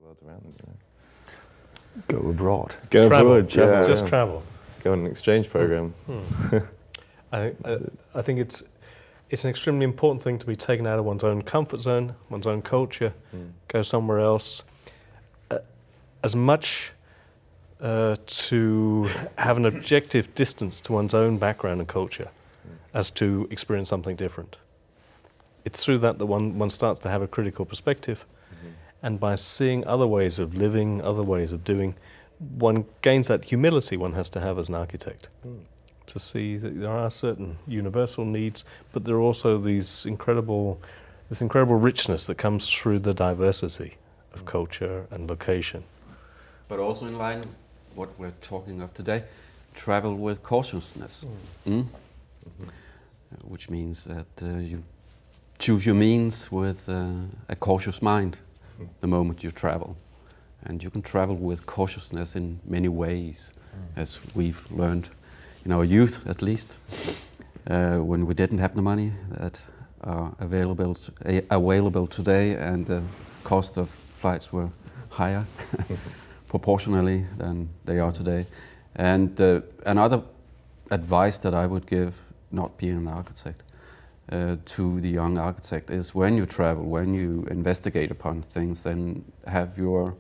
world around them, you know. Go abroad. Go Travel. abroad, travel. Just Yeah. travel. Go on an exchange program. I think it's an extremely important thing to be taken out of one's own comfort zone, one's own culture, go somewhere else. As much to have an objective distance to one's own background and culture as to experience something different. It's through that one starts to have a critical perspective, and by seeing other ways of living, other ways of doing, one gains that humility one has to have as an architect. To see that there are certain universal needs, but there are also this incredible richness that comes through the diversity of culture and location. But also in line with what we're talking of today, travel with cautiousness. Which means that you choose your means with a cautious mind the moment you travel. And you can travel with cautiousness in many ways, as we've learned in our youth, at least, when we didn't have the money that are available today, and the cost of flights were higher proportionally than they are today. And another advice that I would give, not being an architect, to the young architect is, when you travel, when you investigate upon things, then have your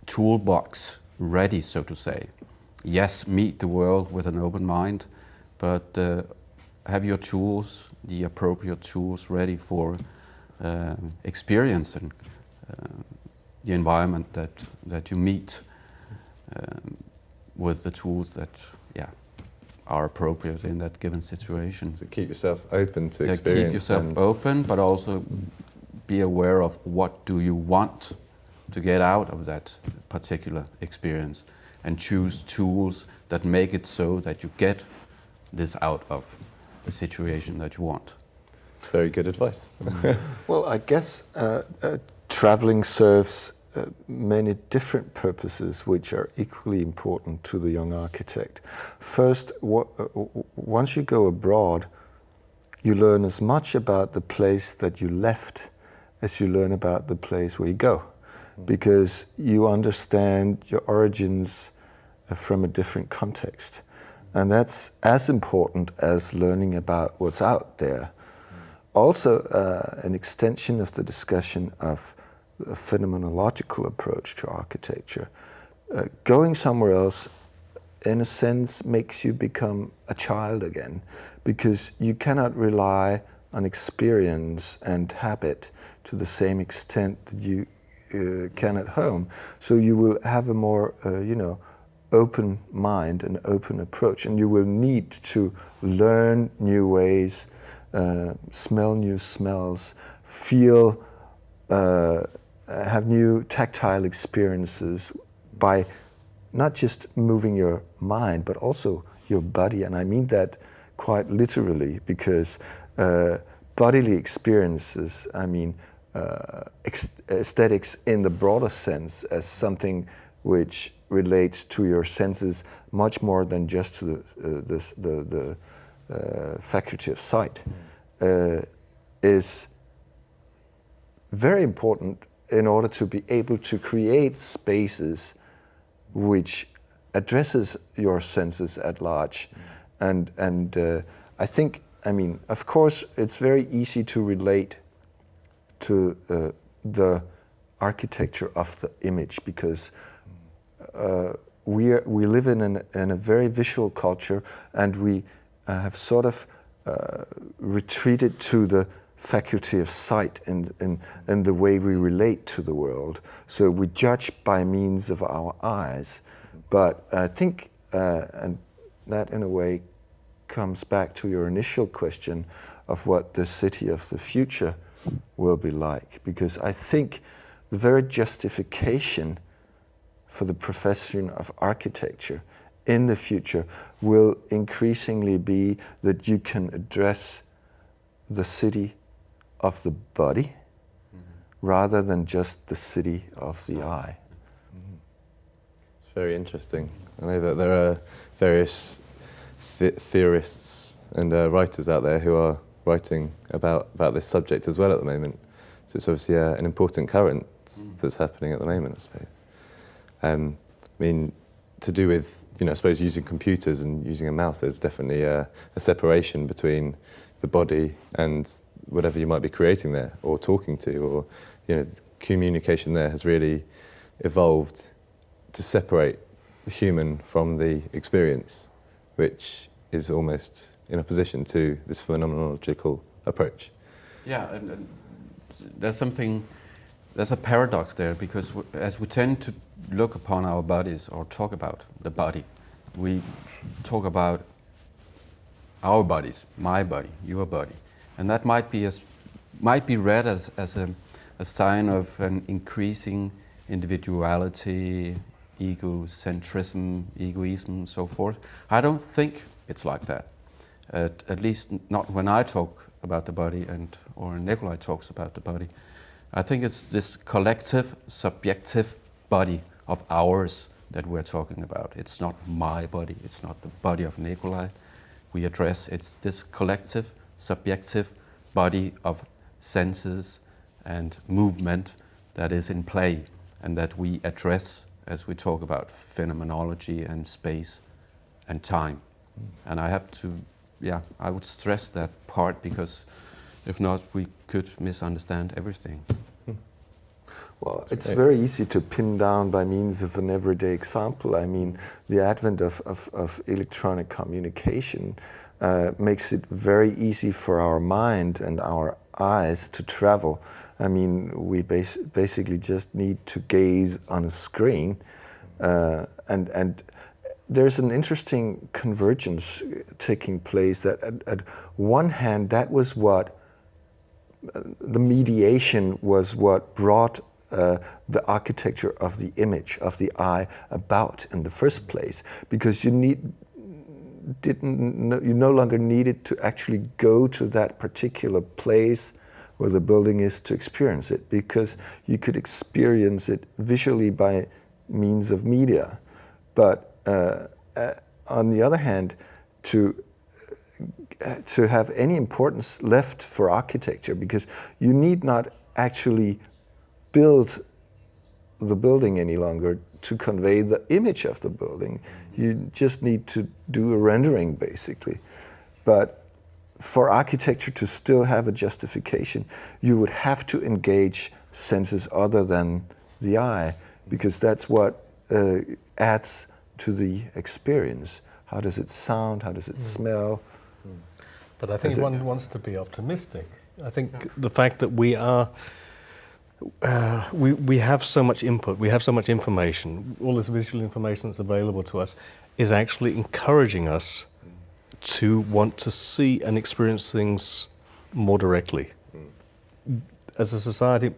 toolbox ready, so to say. Yes, meet the world with an open mind, but have your tools, the appropriate tools, ready for experiencing the environment that you meet, with the tools that are appropriate in that given situation. So keep yourself open to experience. Keep yourself open, but also be aware of what do you want to get out of that particular experience, and choose tools that make it so that you get this out of the situation that you want. Very good advice. Well, I guess traveling serves many different purposes which are equally important to the young architect. First, once you go abroad, you learn as much about the place that you left as you learn about the place where you go, because you understand your origins from a different context. And that's as important as learning about what's out there. Also, an extension of the discussion of a phenomenological approach to architecture. Going somewhere else, in a sense, makes you become a child again, because you cannot rely on experience and habit to the same extent that you can at home. So you will have a more, open mind and open approach, and you will need to learn new ways, smell new smells, feel, have new tactile experiences by not just moving your mind, but also your body. And I mean that quite literally, because bodily experiences, I mean aesthetics in the broader sense, as something which relates to your senses much more than just to the faculty of sight, is very important in order to be able to create spaces which addresses your senses at large. And I think, of course, it's very easy to relate to the architecture of the image, because we live in a very visual culture, and we have sort of retreated to the faculty of sight in the way we relate to the world. So we judge by means of our eyes. But I think, and that in a way comes back to your initial question of what the city of the future will be like. Because I think the very justification for the profession of architecture in the future will increasingly be that you can address the city of the body rather than just the city of the eye. It's very interesting. I know that there are various theorists and writers out there who are writing about this subject as well at the moment. So it's obviously an important current that's happening at the moment, I suppose. I mean, to do with, I suppose using computers and using a mouse, there's definitely a separation between the body and whatever you might be creating there or talking to, or, communication there has really evolved to separate the human from the experience, which is almost in opposition to this phenomenological approach. Yeah, and there's a paradox there, because as we tend to look upon our bodies or talk about the body, we talk about our bodies, my body, your body, and that might be read as a sign of an increasing individuality, egocentrism, egoism, and so forth. I don't think it's like that. At least not when I talk about the body, or Nikolai talks about the body. I think it's this collective, subjective body of ours that we're talking about. It's not my body, it's not the body of Nikolai we address. It's this collective, subjective body of senses and movement that is in play, and that we address as we talk about phenomenology and space and time. And I have to, I would stress that part, because if not, we could misunderstand everything. Well, it's very easy to pin down by means of an everyday example. I mean, the advent of electronic communication makes it very easy for our mind and our eyes to travel. I mean, we basically just need to gaze on a screen, and there's an interesting convergence taking place. That at one hand, that was what the mediation was, what brought the architecture of the image of the eye about in the first place, because you no longer needed to actually go to that particular place where the building is to experience it, because you could experience it visually by means of media. But on the other hand, to have any importance left for architecture, because you need not actually build the building any longer to convey the image of the building. You just need to do a rendering, basically. But for architecture to still have a justification, you would have to engage senses other than the eye, because that's what adds to the experience. How does it sound? How does it smell? But I think one wants to be optimistic. I think the fact that we are, we have so much input, we have so much information, all this visual information that's available to us is actually encouraging us to want to see and experience things more directly. As a society,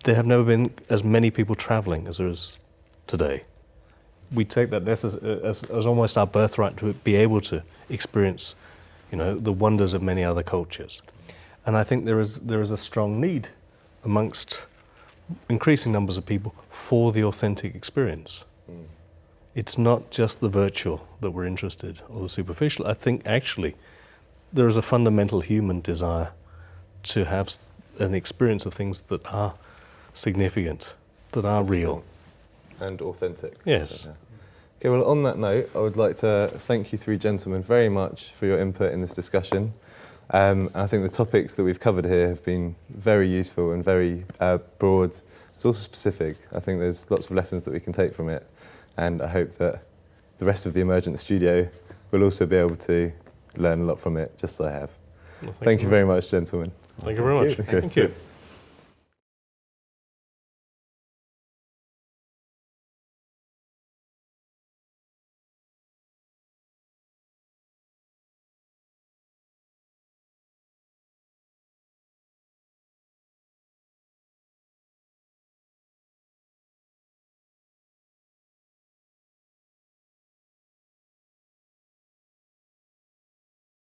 there have never been as many people traveling as there is today. We take that as almost our birthright to be able to experience, the wonders of many other cultures. And I think there is a strong need amongst increasing numbers of people for the authentic experience. It's not just the virtual that we're interested, or the superficial. I think actually there is a fundamental human desire to have an experience of things that are significant, that are real. And authentic. Yes. Okay, well, on that note, I would like to thank you three gentlemen very much for your input in this discussion. And I think the topics that we've covered here have been very useful and very broad. It's also specific. I think there's lots of lessons that we can take from it. And I hope that the rest of the Emergent Studio will also be able to learn a lot from it, just as I have. Well, thank you very much, gentlemen. Thank you very much. Thank you.